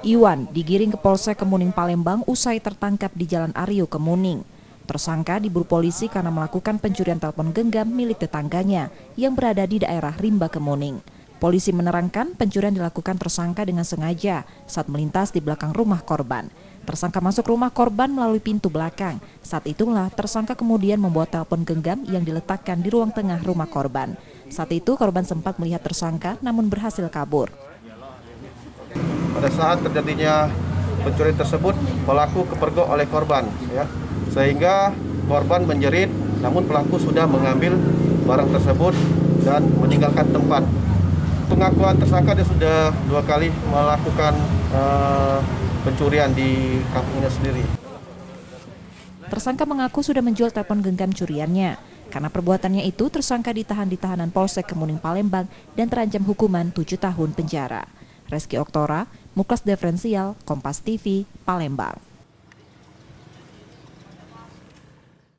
Iwan digiring ke Polsek Kemuning Palembang usai tertangkap di Jalan Aryo Kemuning. Tersangka diburu polisi karena melakukan pencurian telepon genggam milik tetangganya yang berada di daerah Rimba Kemuning. Polisi menerangkan pencurian dilakukan tersangka dengan sengaja saat melintas di belakang rumah korban. Tersangka masuk rumah korban melalui pintu belakang. Saat itulah tersangka kemudian membawa telepon genggam yang diletakkan di ruang tengah rumah korban. Saat itu korban sempat melihat tersangka namun berhasil kabur. Pada saat terjadinya pencurian tersebut, pelaku kepergok oleh korban, ya, sehingga korban menjerit, namun pelaku sudah mengambil barang tersebut dan meninggalkan tempat. Pengakuan tersangka dia sudah 2 kali melakukan pencurian di kampungnya sendiri. Tersangka mengaku sudah menjual telepon genggam curiannya. Karena perbuatannya itu, tersangka ditahan di tahanan Polsek Kemuning Palembang dan terancam hukuman 7 tahun penjara. Reski Oktora, Muklas Diferensial, Kompas TV, Palembang.